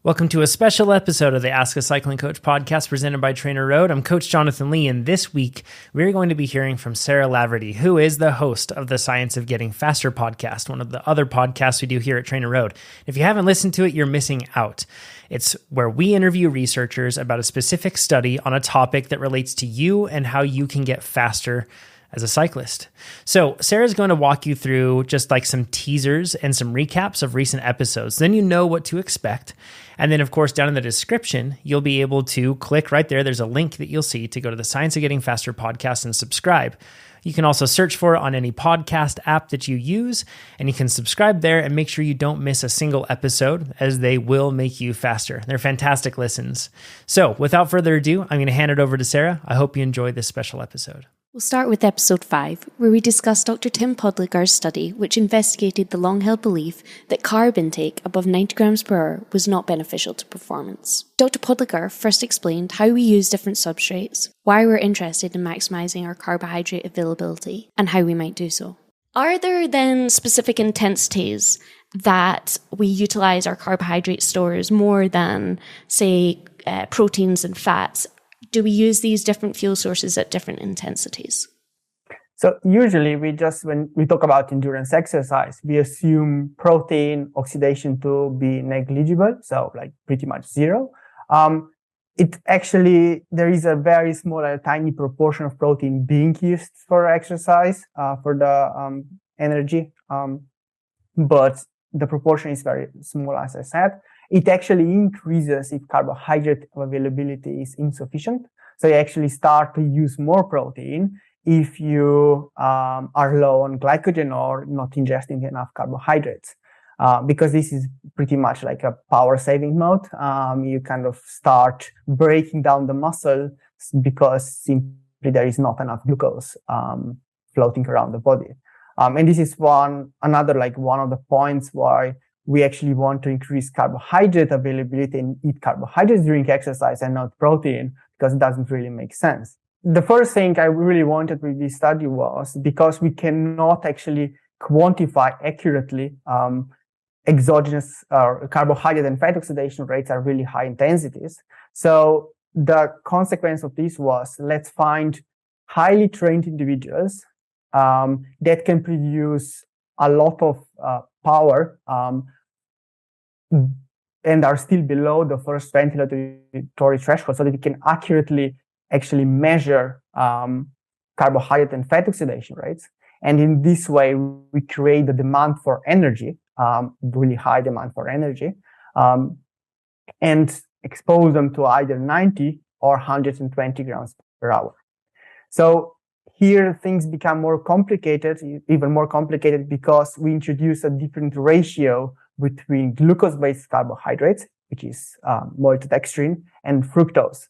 Welcome to a special episode of the Ask a Cycling Coach podcast presented by TrainerRoad. I'm Coach Jonathan Lee, and this week we're going to be hearing from Sarah Laverty, who is the host of the Science of Getting Faster podcast, one of the other podcasts we do here at TrainerRoad. If you haven't listened to it, you're missing out. It's where we interview researchers about a specific study on a topic that relates to you and how you can get faster as a cyclist. So Sarah's going to walk you through just like some teasers and some recaps of recent episodes. Then you know what to expect. And then, of course, down in the description, you'll be able to click right there. There's a link that you'll see to go to the Science of Getting Faster podcast and subscribe. You can also search for it on any podcast app that you use, and you can subscribe there and make sure you don't miss a single episode, as they will make you faster. They're fantastic listens. So without further ado, I'm going to hand it over to Sarah. I hope you enjoy this special episode. We'll start with episode 5, where we discuss Dr. Tim Podlegar's study, which investigated the long-held belief that carb intake above 90 grams per hour was not beneficial to performance. Dr. Podlegar first explained how we use different substrates, why we're interested in maximising our carbohydrate availability, and how we might do so. Are there then specific intensities that we utilise our carbohydrate stores more than, say, proteins and fats? Do we use these different fuel sources at different intensities? So usually when we talk about endurance exercise, we assume protein oxidation to be negligible, so like pretty much zero. There is a very small, tiny proportion of protein being used for exercise, for the energy, but the proportion is very small, as I said. It actually increases if carbohydrate availability is insufficient. So you actually start to use more protein if you are low on glycogen or not ingesting enough carbohydrates. Because this is pretty much like a power saving mode. You kind of start breaking down the muscle because simply there is not enough glucose floating around the body. And this is one of the points why we actually want to increase carbohydrate availability and eat carbohydrates during exercise and not protein, because it doesn't really make sense. The first thing I really wanted with this study was because we cannot actually quantify accurately exogenous carbohydrate and fat oxidation rates are really high intensities. So the consequence of this was, let's find highly trained individuals that can produce a lot of power and are still below the first ventilatory threshold, so that we can accurately actually measure carbohydrate and fat oxidation rates. And in this way, we create the demand for energy, really high demand for energy, and expose them to either 90 or 120 grams per hour. So here things become more complicated, even more complicated, because we introduce a different ratio between glucose-based carbohydrates, which is maltodextrin, and fructose.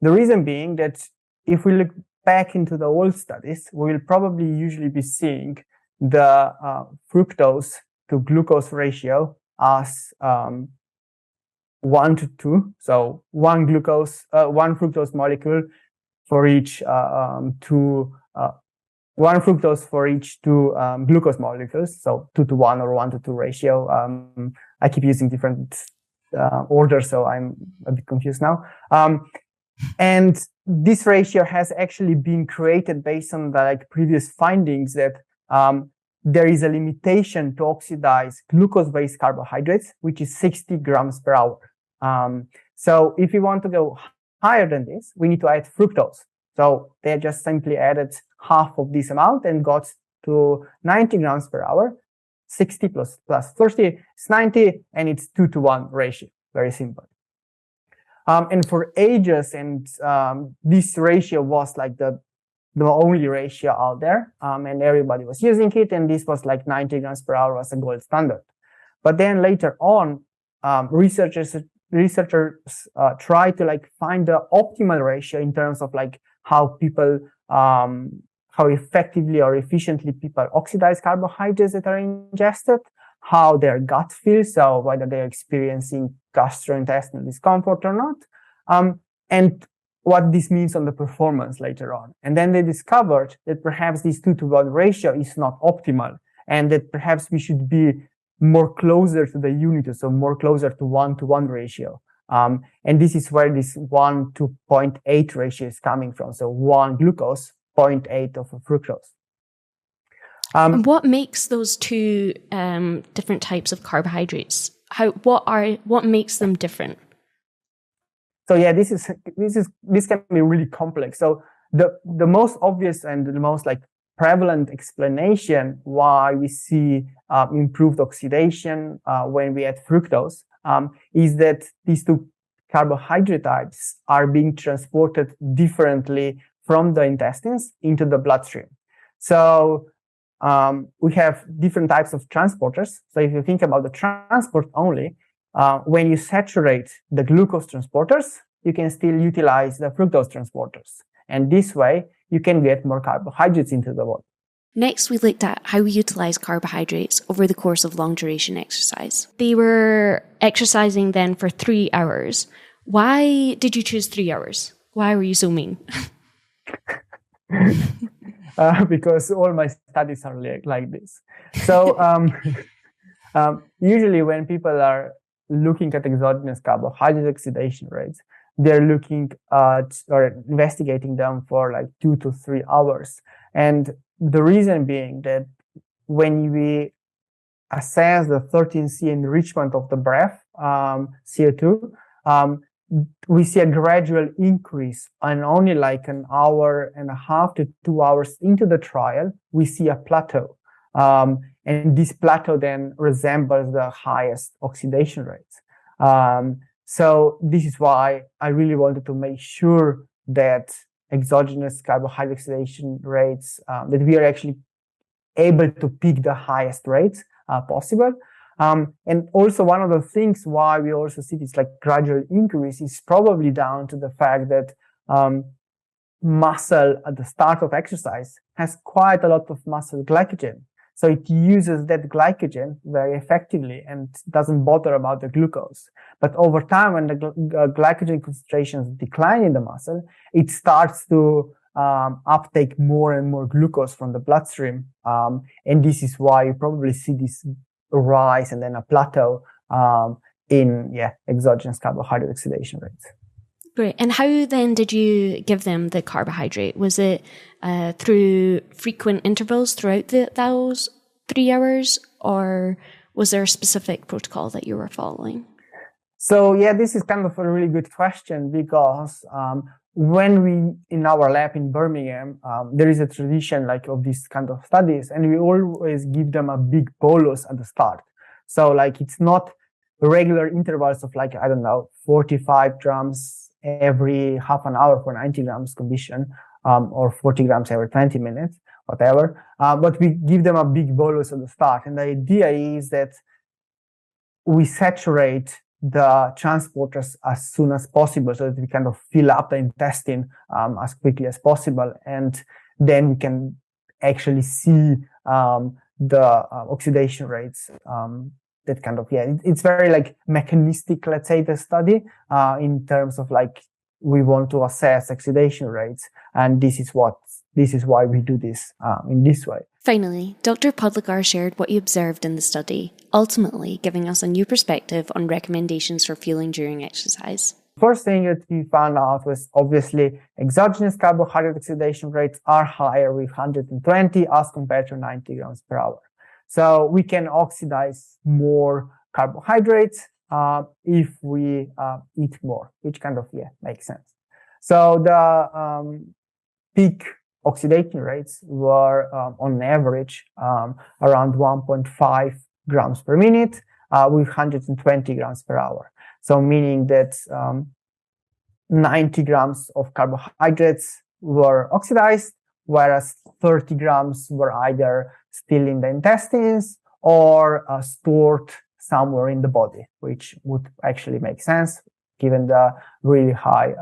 The reason being that if we look back into the old studies, we will probably usually be seeing the fructose to glucose ratio as 1 to 2. So one fructose molecule for each one fructose for each two glucose molecules, so 2 to 1 or 1 to 2 ratio. I keep using different orders, so I'm a bit confused now. And this ratio has actually been created based on the previous findings that there is a limitation to oxidize glucose-based carbohydrates, which is 60 grams per hour. So if we want to go higher than this, we need to add fructose. So they just simply added half of this amount and got to 90 grams per hour. 60 plus 30 is 90, and it's 2 to 1 ratio. Very simple. And for ages, and this ratio was like the only ratio out there, and everybody was using it, and this was 90 grams per hour was a gold standard. But then later on, researchers try to find the optimal ratio in terms of how people, how effectively or efficiently people oxidize carbohydrates that are ingested, how their gut feels, so whether they're experiencing gastrointestinal discomfort or not, and what this means on the performance later on. And then they discovered that perhaps this 2 to 1 ratio is not optimal, and that perhaps we should be more closer to the unit, so more closer to 1-to-1 ratio. And this is where this 1 to 0.8 ratio is coming from. So 1 glucose, 0.8 of fructose. And what makes those two different types of carbohydrates? What makes them different? So yeah, this can be really complex. So the most obvious and the most like prevalent explanation why we see improved oxidation when we add fructose is that these two carbohydrate types are being transported differently from the intestines into the bloodstream. So we have different types of transporters. So if you think about the transport only, when you saturate the glucose transporters, you can still utilize the fructose transporters. And this way, you can get more carbohydrates into the body. Next, we looked at how we utilize carbohydrates over the course of long duration exercise. They were exercising then for 3 hours. Why did you choose 3 hours? Why were you so mean? Because all my studies are like this. So usually when people are looking at exogenous carbohydrate oxidation rates, they're looking at or investigating them for like 2 to 3 hours. And the reason being that when we assess the 13C enrichment of the breath, CO2, we see a gradual increase, and only like an hour and a half to 2 hours into the trial, we see a plateau. And this plateau then resembles the highest oxidation rates. So this is why I really wanted to make sure that exogenous carbohydrate oxidation rates, that we are actually able to pick the highest rates possible. And also one of the things why we also see this like gradual increase is probably down to the fact that muscle at the start of exercise has quite a lot of muscle glycogen. So it uses that glycogen very effectively and doesn't bother about the glucose. But over time, when the glycogen concentrations decline in the muscle, it starts to uptake more and more glucose from the bloodstream. And this is why you probably see this rise and then a plateau in exogenous carbohydrate oxidation rates. Great. And how then did you give them the carbohydrate? Was it through frequent intervals throughout those 3 hours, or was there a specific protocol that you were following? So yeah, this is kind of a really good question, because when we, in our lab in Birmingham, there is a tradition like of these kind of studies, and we always give them a big bolus at the start. So like it's not regular intervals of like, 45 grams every half an hour for 90 grams condition, or 40 grams every 20 minutes, whatever. But we give them a big bolus at the start. And the idea is that we saturate the transporters as soon as possible so that we kind of fill up the intestine as quickly as possible. And then we can actually see the oxidation rates that kind of, it's very like mechanistic, let's say, the study, in terms of like, we want to assess oxidation rates. And this is why we do this in this way. Finally, Dr. Podlegar shared what he observed in the study, ultimately giving us a new perspective on recommendations for fueling during exercise. First thing that we found out was obviously exogenous carbohydrate oxidation rates are higher with 120 as compared to 90 grams per hour. So we can oxidize more carbohydrates if we eat more, which kind of makes sense. So the peak oxidation rates were on average around 1.5 grams per minute with 120 grams per hour. So meaning that 90 grams of carbohydrates were oxidized, whereas 30 grams were either still in the intestines or stored somewhere in the body, which would actually make sense given the really high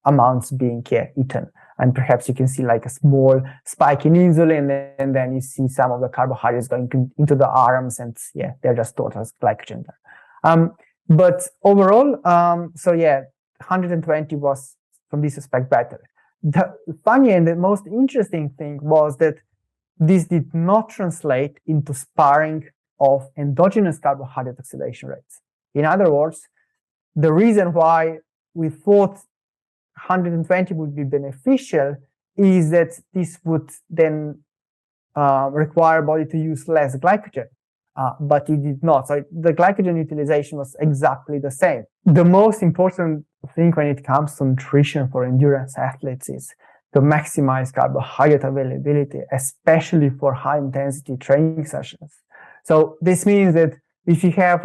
amounts being eaten. And perhaps you can see like a small spike in insulin, and then you see some of the carbohydrates going into the arms, and they're just stored as glycogen there. But overall, 120 was from this aspect better. The funny and the most interesting thing was that this did not translate into sparing of endogenous carbohydrate oxidation rates. In other words, the reason why we thought 120 would be beneficial is that this would then require body to use less glycogen, but it did not. So the glycogen utilization was exactly the same. The most important thing when it comes to nutrition for endurance athletes is to maximize carbohydrate availability, especially for high intensity training sessions. So this means that if you have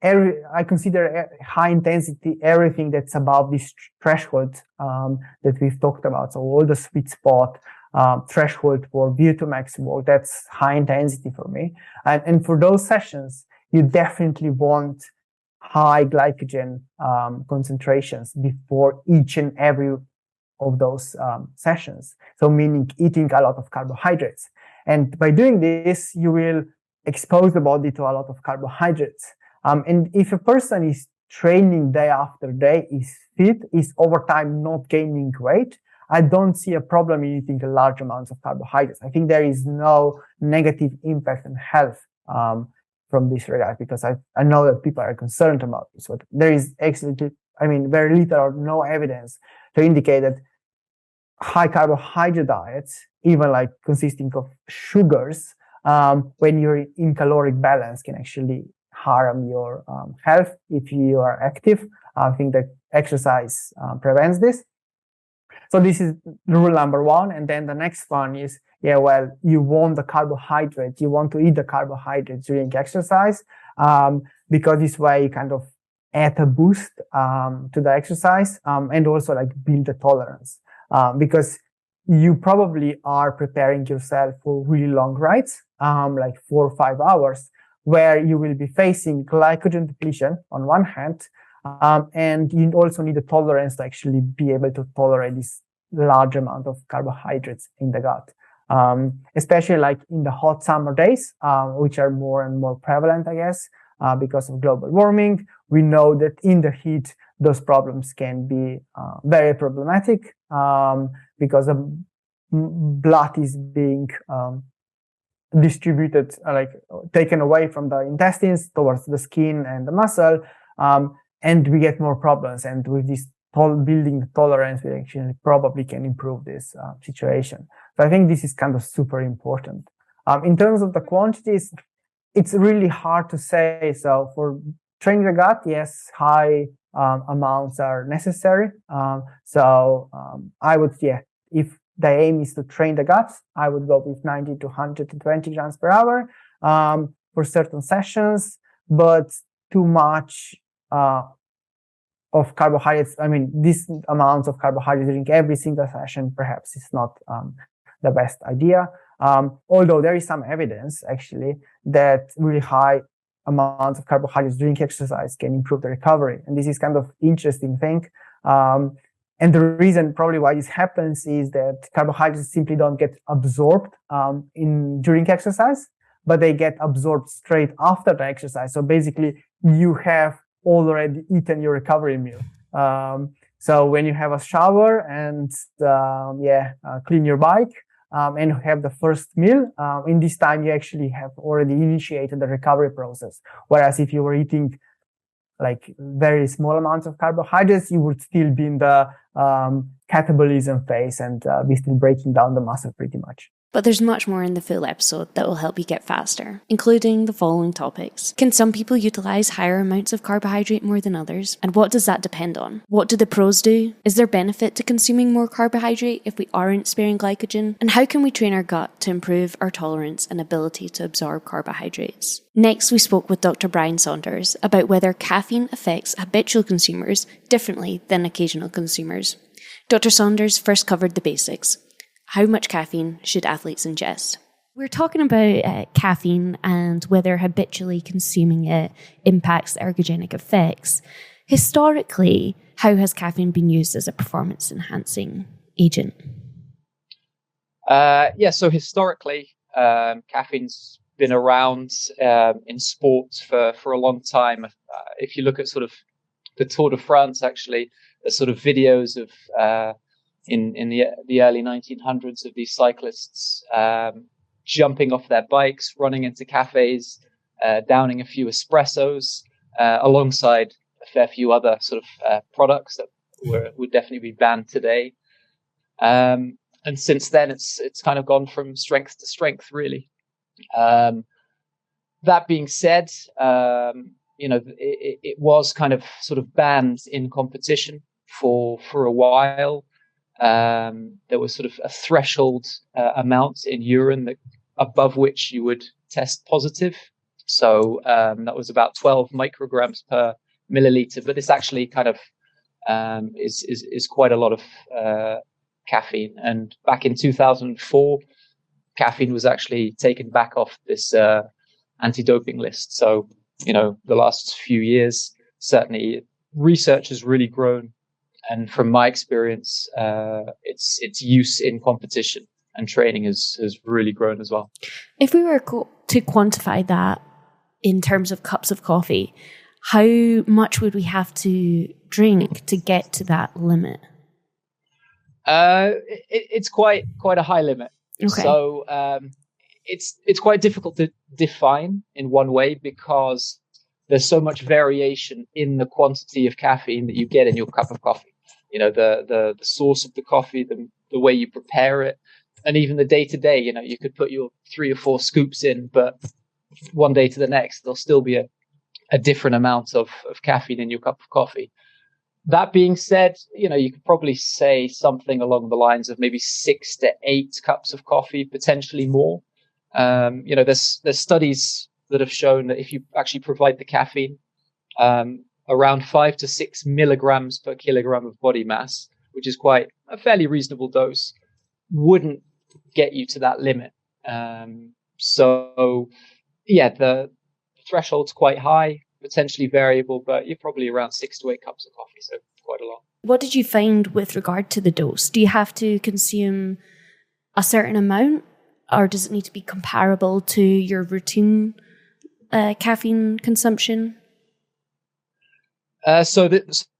I consider high intensity everything that's above this threshold that we've talked about. So all the sweet spot threshold for VO2 max work, that's high intensity for me. And for those sessions, you definitely want high glycogen concentrations before each and every of those sessions. So meaning eating a lot of carbohydrates. And by doing this, you will expose the body to a lot of carbohydrates. And if a person is training day after day, is fit, is over time not gaining weight, I don't see a problem in eating a large amounts of carbohydrates. I think there is no negative impact on health from this regard, because I know that people are concerned about this, but there is very little or no evidence to indicate that high carbohydrate diets, even consisting of sugars, when you're in caloric balance, can actually harm your health if you are active. I think that exercise prevents this. So this is rule number one. And then the next one is, you want the carbohydrate. You want to eat the carbohydrates during exercise, because this way you kind of add a boost to the exercise, and also build the tolerance, because you probably are preparing yourself for really long rides, 4 or 5 hours, where you will be facing glycogen depletion on one hand, and you also need a tolerance to actually be able to tolerate this large amount of carbohydrates in the gut, especially in the hot summer days, which are more and more prevalent, I guess, because of global warming. We know that in the heat, those problems can be very problematic, because the blood is being distributed, taken away from the intestines towards the skin and the muscle, and we get more problems. And with this building the tolerance, we actually probably can improve this situation. So I think this is kind of super important. In terms of the quantities, it's really hard to say. So for training the gut, yes, high amounts are necessary. I would, if the aim is to train the gut, I would go with 90 to 120 grams per hour for certain sessions, but too much of carbohydrates. This amount of carbohydrates during every single session perhaps is not the best idea. Although there is some evidence actually that really high amounts of carbohydrates during exercise can improve the recovery. And this is kind of interesting thing. And the reason probably why this happens is that carbohydrates simply don't get absorbed during exercise, but they get absorbed straight after the exercise. So basically, you have already eaten your recovery meal. So when you have a shower and clean your bike and have the first meal, in this time you actually have already initiated the recovery process. Whereas if you were eating very small amounts of carbohydrates, you would still be in the catabolism phase and be still breaking down the muscle pretty much. But there's much more in the full episode that will help you get faster, including the following topics. Can some people utilise higher amounts of carbohydrate more than others? And what does that depend on? What do the pros do? Is there benefit to consuming more carbohydrate if we aren't sparing glycogen? And how can we train our gut to improve our tolerance and ability to absorb carbohydrates? Next, we spoke with Dr. Brian Saunders about whether caffeine affects habitual consumers differently than occasional consumers. Dr. Saunders first covered the basics. How much caffeine should athletes ingest? We're talking about caffeine and whether habitually consuming it impacts the ergogenic effects. Historically, how has caffeine been used as a performance-enhancing agent? So historically, caffeine's been around in sports for a long time. If you look at sort of the Tour de France, actually, there's sort of videos of in the early 1900s of these cyclists jumping off their bikes, running into cafes, downing a few espressos, alongside a fair few other sort of products that would definitely be banned today. And since then, it's kind of gone from strength to strength, really. That being said, it was kind of sort of banned in competition for a while. There was sort of a threshold amount in urine that above which you would test positive. So that was about 12 micrograms per milliliter. But this actually kind of is quite a lot of caffeine. And back in 2004, caffeine was actually taken back off this anti-doping list. So, the last few years, certainly research has really grown. And from my experience, its use in competition and training has really grown as well. If we were to quantify that in terms of cups of coffee, how much would we have to drink to get to that limit? It's quite a high limit. Okay. So it's quite difficult to define in one way because there's so much variation in the quantity of caffeine that you get in your cup of coffee. The source of the coffee, the way you prepare it, and even the day to day. You could put your 3 or 4 scoops in, but one day to the next, there'll still be a different amount of caffeine in your cup of coffee. That being said, you could probably say something along the lines of maybe 6 to 8 cups of coffee, potentially more. There's studies that have shown that if you actually provide the caffeine, around 5 to 6 milligrams per kilogram of body mass, which is quite a fairly reasonable dose, wouldn't get you to that limit. The threshold's quite high, potentially variable, but you're probably around 6 to 8 cups of coffee, so quite a lot. What did you find with regard to the dose? Do you have to consume a certain amount, or does it need to be comparable to your routine caffeine consumption? So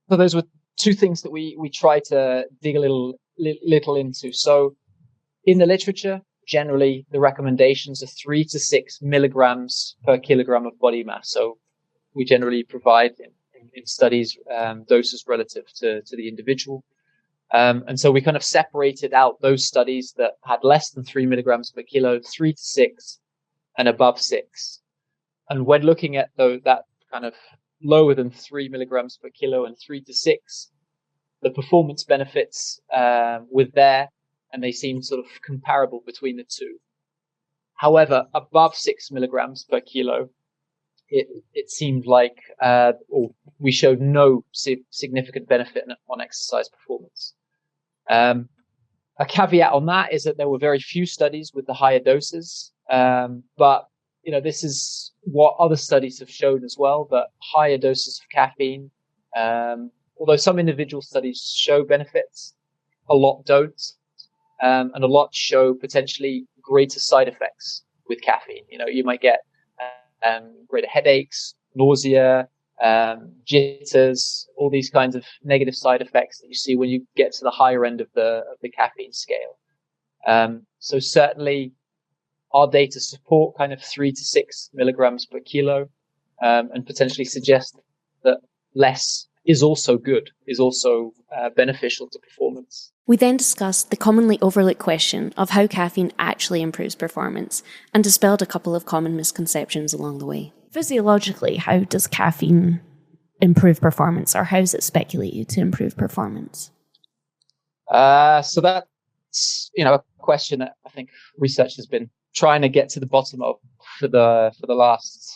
those were two things that we try to dig a little into. So in the literature, generally the recommendations are 3 to 6 milligrams per kilogram of body mass. So we generally provide in studies doses relative to the individual. And so we kind of separated out those studies that had less than 3 milligrams per kilo, 3 to 6, and above 6. And when looking at that kind of lower than 3 milligrams per kilo and 3 to 6, the performance benefits were there, and they seemed sort of comparable between the two. However, above 6 milligrams per kilo, it seemed like we showed no significant benefit on exercise performance. A caveat on that is that there were very few studies with the higher doses, but this is what other studies have shown as well, that higher doses of caffeine, although some individual studies show benefits, a lot don't, and a lot show potentially greater side effects with caffeine. You might get greater headaches, nausea, jitters, all these kinds of negative side effects that you see when you get to the higher end of the caffeine scale. So certainly our data support kind of 3 to 6 milligrams per kilo, and potentially suggest that less is also good, is also beneficial to performance. We then discussed the commonly overlooked question of how caffeine actually improves performance and dispelled a couple of common misconceptions along the way. Physiologically, how does caffeine improve performance, or how is it speculated to improve performance? So that's a question that I think research has been trying to get to the bottom of for the last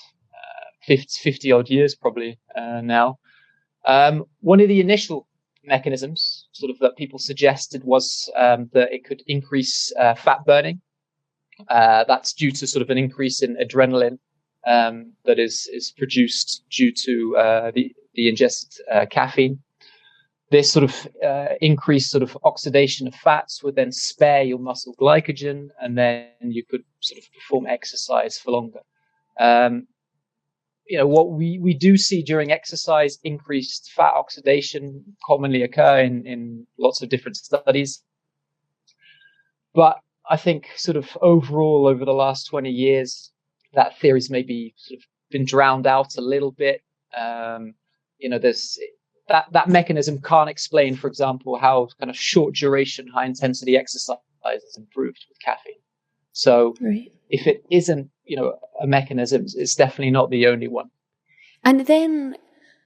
50 odd years probably now. One of the initial mechanisms sort of that people suggested was that it could increase fat burning. That's due to sort of an increase in adrenaline that is produced due to the ingested caffeine. This sort of increased sort of oxidation of fats would then spare your muscle glycogen, and then you could sort of perform exercise for longer. what we do see during exercise, increased fat oxidation commonly occur in lots of different studies. But I think sort of overall over the last 20 years, that theory's maybe sort of been drowned out a little bit. There's that mechanism can't explain, for example, how kind of short duration, high intensity exercise is improved with caffeine. So if it isn't, a mechanism, it's definitely not the only one. And then,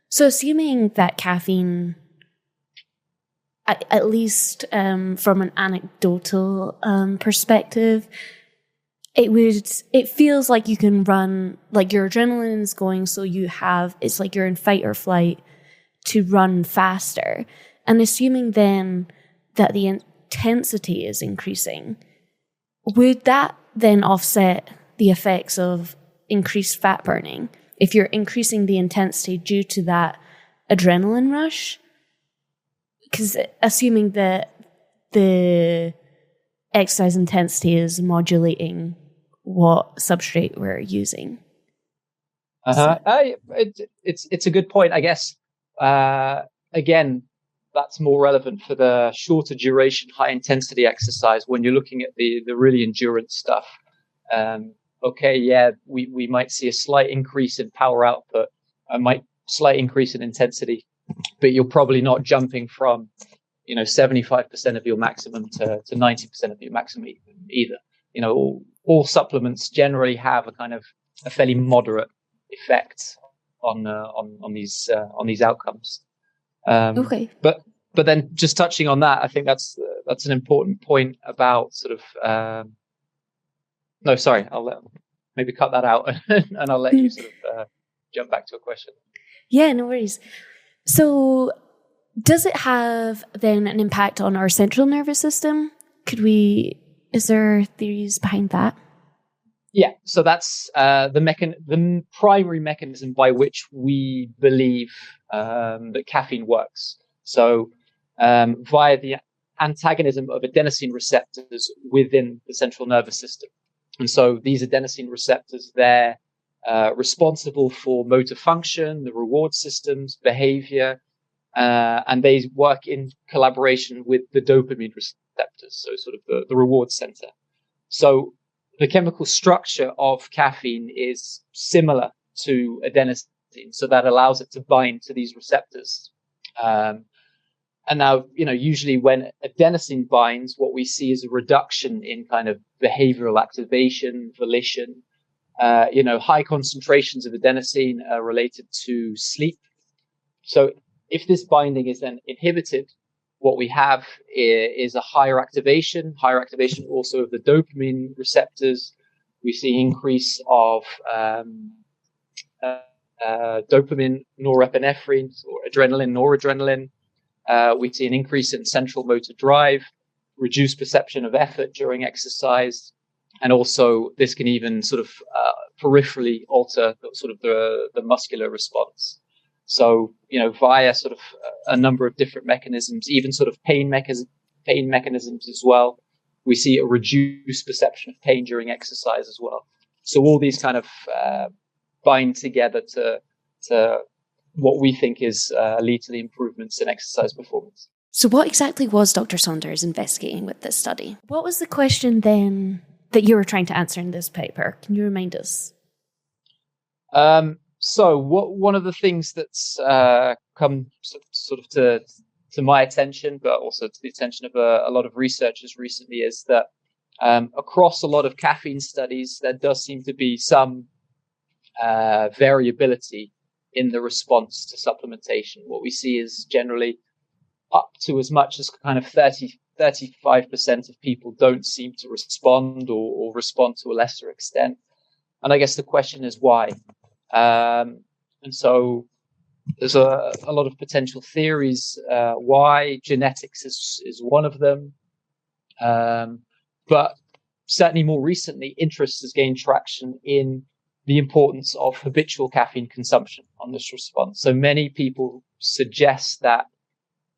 so assuming that caffeine, at least from an anecdotal perspective, it feels like you can run, like your adrenaline is going, so it's like you're in fight or flight to run faster. And assuming then that the intensity is increasing, would that then offset the effects of increased fat burning if you're increasing the intensity due to that adrenaline rush? Because assuming that the exercise intensity is modulating what substrate we're using. It's a good point, I guess. Again, that's more relevant for the shorter duration, high intensity exercise when you're looking at the really endurance stuff. We might see a slight increase in power output, slight increase in intensity, but you're probably not jumping from 75% of your maximum to 90% of your maximum either. All supplements generally have a fairly moderate effect on these outcomes. But then just touching on that, I think that's an important point about sort of. No, sorry, I'll maybe cut that out and I'll let you sort of jump back to a question. Yeah, no worries. So does it have then an impact on our central nervous system? Is there theories behind that? Yeah, so that's the primary mechanism by which we believe that caffeine works. So via the antagonism of adenosine receptors within the central nervous system. And so these adenosine receptors, they're responsible for motor function, the reward systems, behavior, and they work in collaboration with the dopamine receptors, so sort of the reward center. So the chemical structure of caffeine is similar to adenosine, so that allows it to bind to these receptors. And now, usually when adenosine binds, what we see is a reduction in kind of behavioral activation, volition. High concentrations of adenosine are related to sleep. So if this binding is then inhibited, what we have is a higher activation also of the dopamine receptors. We see increase of dopamine, norepinephrine, or adrenaline, noradrenaline. We see an increase in central motor drive, reduced perception of effort during exercise, and also this can even sort of peripherally alter the muscular response. So, via sort of a number of different mechanisms, even sort of pain mechanisms as well, we see a reduced perception of pain during exercise as well. So all these kind of bind together to what we think is lead to the improvements in exercise performance. So what exactly was Dr. Saunders investigating with this study? What was the question then that you were trying to answer in this paper? Can you remind us? So one of the things that's come sort of to my attention, but also to the attention of a lot of researchers recently, is that across a lot of caffeine studies, there does seem to be some variability in the response to supplementation. What we see is generally up to as much as kind of 35% of people don't seem to respond or respond to a lesser extent. And I guess the question is why? And so there's a lot of potential theories why. Genetics is one of them. But certainly more recently, interest has gained traction in the importance of habitual caffeine consumption on this response. So many people suggest that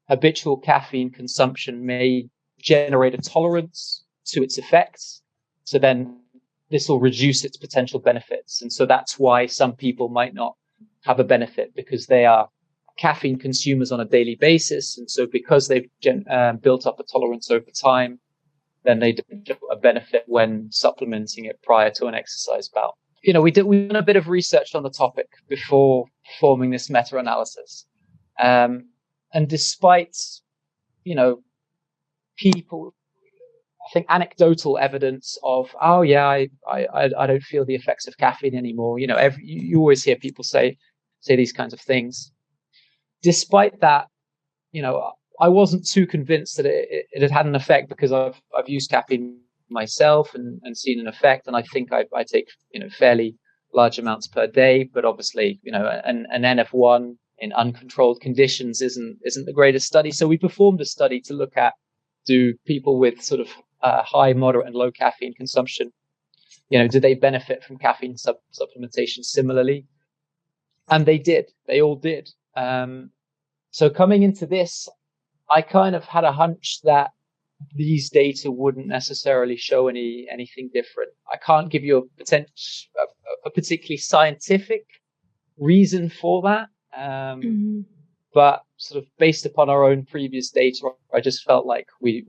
habitual caffeine consumption may generate a tolerance to its effects. So then this will reduce its potential benefits. And so that's why some people might not have a benefit, because they are caffeine consumers on a daily basis. And so because they've built up a tolerance over time, then they don't get a benefit when supplementing it prior to an exercise bout. We done a bit of research on the topic before forming this meta-analysis. And despite, people, I think anecdotal evidence of, I don't feel the effects of caffeine anymore. You always hear people say these kinds of things. Despite that, I wasn't too convinced that it had had an effect, because I've used caffeine myself and seen an effect. And I think I take, fairly large amounts per day, but obviously, an NF1 in uncontrolled conditions isn't the greatest study. So we performed a study to look at, do people with sort of high, moderate and low caffeine consumption, do they benefit from caffeine supplementation similarly? And they did. They all did. So coming into this, I kind of had a hunch that these data wouldn't necessarily show anything different. I can't give you a particularly scientific reason for that. But sort of based upon our own previous data, I just felt like we'd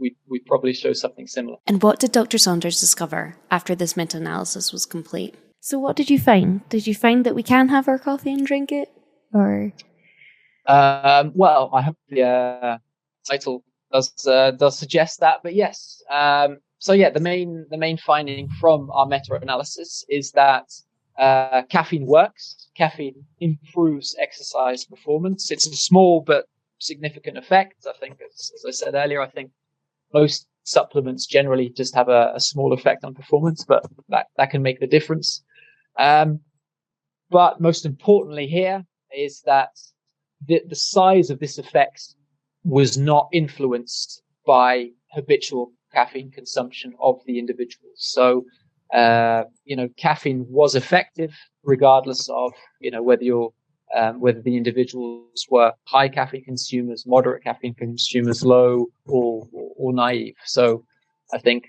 probably show something similar. And what did Dr. Saunders discover after this meta-analysis was complete? So what did you find? Did you find that we can have our coffee and drink it? Or? Well, I hope the title does suggest that, but yes. So yeah, the main finding from our meta-analysis is that caffeine works. Caffeine improves exercise performance. It's a small but significant effect. I think, as I said earlier, I think most supplements generally just have a small effect on performance, but that can make the difference. But most importantly here is that the size of this effect was not influenced by habitual caffeine consumption of the individuals. So, caffeine was effective regardless of, whether the individuals were high caffeine consumers, moderate caffeine consumers, low or naive. So I think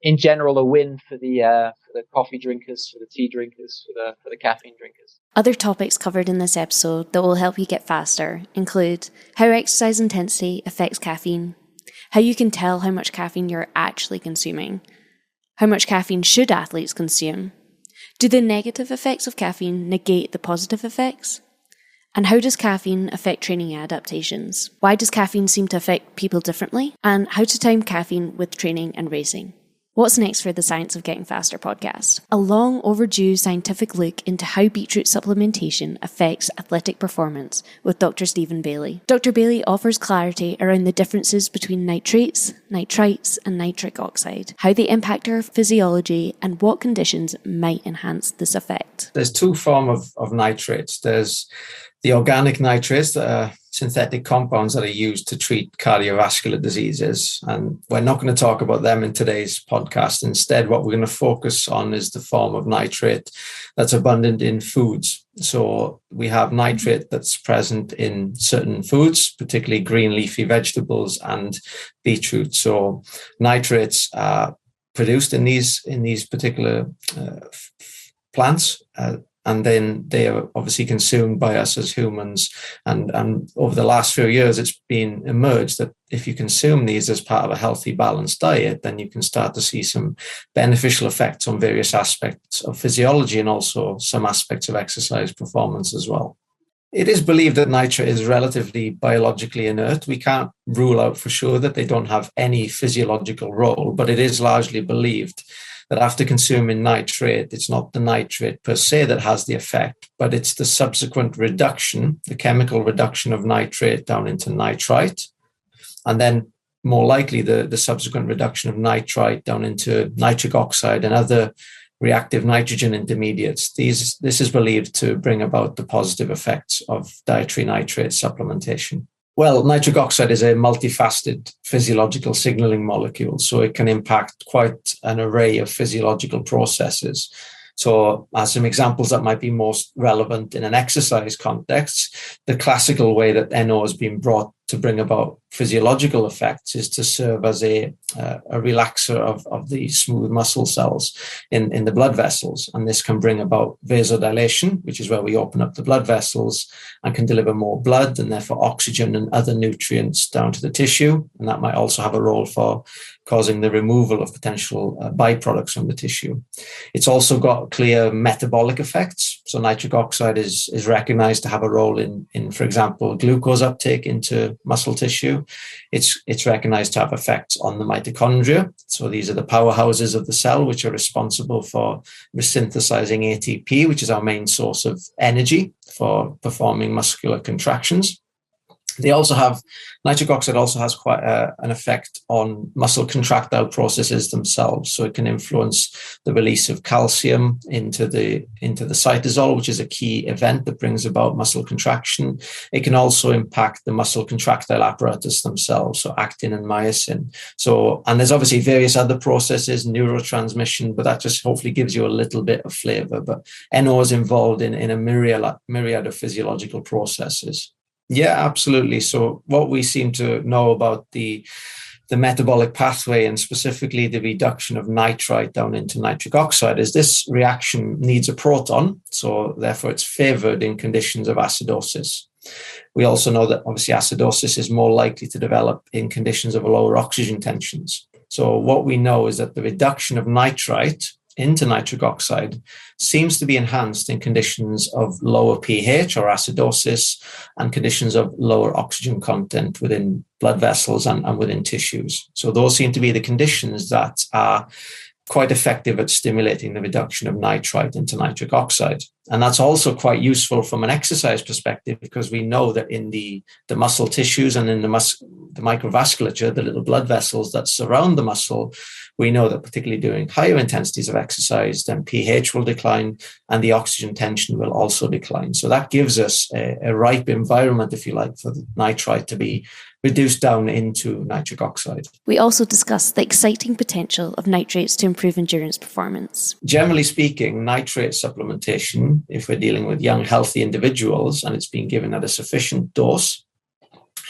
in general, a win for the coffee drinkers, for the tea drinkers, for the caffeine drinkers. Other topics covered in this episode that will help you get faster include how exercise intensity affects caffeine, how you can tell how much caffeine you're actually consuming, how much caffeine should athletes consume, do the negative effects of caffeine negate the positive effects, and how does caffeine affect training adaptations? Why does caffeine seem to affect people differently? And how to time caffeine with training and racing. What's next for the Science of Getting Faster podcast? A long overdue scientific look into how beetroot supplementation affects athletic performance with Dr. Stephen Bailey. Dr. Bailey offers clarity around the differences between nitrates, nitrites, and nitric oxide, how they impact our physiology, and what conditions might enhance this effect. There's two forms of nitrates. There's the organic nitrates that are synthetic compounds that are used to treat cardiovascular diseases. And we're not going to talk about them in today's podcast. Instead, what we're going to focus on is the form of nitrate that's abundant in foods. So we have nitrate that's present in certain foods, particularly green leafy vegetables and beetroot. So nitrates are produced in these particular plants, and then they are obviously consumed by us as humans. And over the last few years, it's been emerged that if you consume these as part of a healthy, balanced diet, then you can start to see some beneficial effects on various aspects of physiology and also some aspects of exercise performance as well. It is believed that nitrate is relatively biologically inert. We can't rule out for sure that they don't have any physiological role, but it is largely believed that after consuming nitrate, it's not the nitrate per se that has the effect, but it's the subsequent reduction, the chemical reduction of nitrate down into nitrite, and then more likely the subsequent reduction of nitrite down into nitric oxide and other reactive nitrogen intermediates. This is believed to bring about the positive effects of dietary nitrate supplementation. Well, nitric oxide is a multifaceted physiological signaling molecule, so it can impact quite an array of physiological processes. So as some examples that might be most relevant in an exercise context, the classical way that NO has been brought to bring about physiological effects is to serve as a relaxer of the smooth muscle cells in the blood vessels. And this can bring about vasodilation, which is where we open up the blood vessels and can deliver more blood and therefore oxygen and other nutrients down to the tissue. And that might also have a role for causing the removal of potential byproducts from the tissue. It's also got clear metabolic effects. So nitric oxide is recognized to have a role in, for example, glucose uptake into muscle tissue. It's recognized to have effects on the mitochondria. So these are the powerhouses of the cell, which are responsible for resynthesizing ATP, which is our main source of energy for performing muscular contractions. Nitric oxide also has quite an effect on muscle contractile processes themselves. So it can influence the release of calcium into the cytosol, which is a key event that brings about muscle contraction. It can also impact the muscle contractile apparatus themselves, so actin and myosin. And there's obviously various other processes, neurotransmission, but that just hopefully gives you a little bit of flavor. But NO is involved in a myriad of physiological processes. Yeah, absolutely. So what we seem to know about the metabolic pathway and specifically the reduction of nitrite down into nitric oxide is this reaction needs a proton. So therefore it's favored in conditions of acidosis. We also know that obviously acidosis is more likely to develop in conditions of lower oxygen tensions. So what we know is that the reduction of nitrite into nitric oxide seems to be enhanced in conditions of lower pH or acidosis and conditions of lower oxygen content within blood vessels and within tissues. So those seem to be the conditions that are quite effective at stimulating the reduction of nitrite into nitric oxide. And that's also quite useful from an exercise perspective because we know that in the muscle tissues and in the microvasculature, the little blood vessels that surround the muscle, we know that particularly during higher intensities of exercise, then pH will decline and the oxygen tension will also decline. So that gives us a ripe environment, if you like, for the nitrite to be reduced down into nitric oxide. We also discussed the exciting potential of nitrates to improve endurance performance. Generally speaking, nitrate supplementation, if we're dealing with young, healthy individuals and it's being given at a sufficient dose,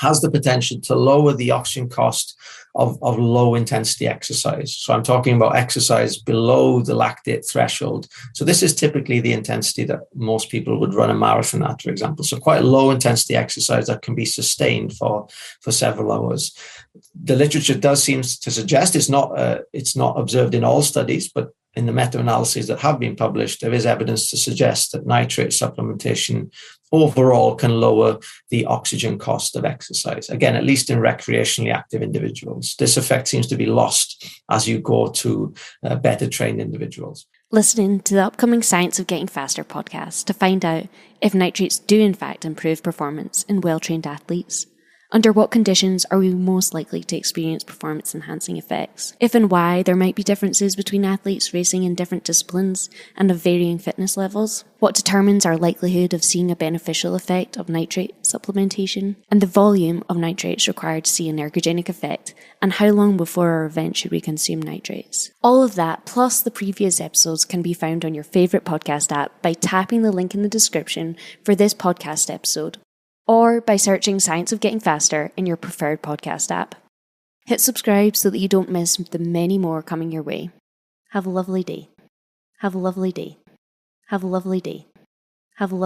has the potential to lower the oxygen cost of low intensity exercise. So I'm talking about exercise below the lactate threshold. So this is typically the intensity that most people would run a marathon at, for example. So quite low intensity exercise that can be sustained for several hours. The literature does seem to suggest it's not observed in all studies, but in the meta-analyses that have been published, there is evidence to suggest that nitrate supplementation overall can lower the oxygen cost of exercise. Again, at least in recreationally active individuals. This effect seems to be lost as you go to better trained individuals. Listen to the upcoming Science of Getting Faster podcast to find out if nitrates do in fact improve performance in well-trained athletes. Under what conditions are we most likely to experience performance-enhancing effects? If and why there might be differences between athletes racing in different disciplines and of varying fitness levels? What determines our likelihood of seeing a beneficial effect of nitrate supplementation? And the volume of nitrates required to see an ergogenic effect? And how long before our event should we consume nitrates? All of that, plus the previous episodes, can be found on your favourite podcast app by tapping the link in the description for this podcast episode, or by searching Science of Getting Faster in your preferred podcast app. Hit subscribe so that you don't miss the many more coming your way. Have a lovely day. Have a lovely day. Have a lovely day. Have a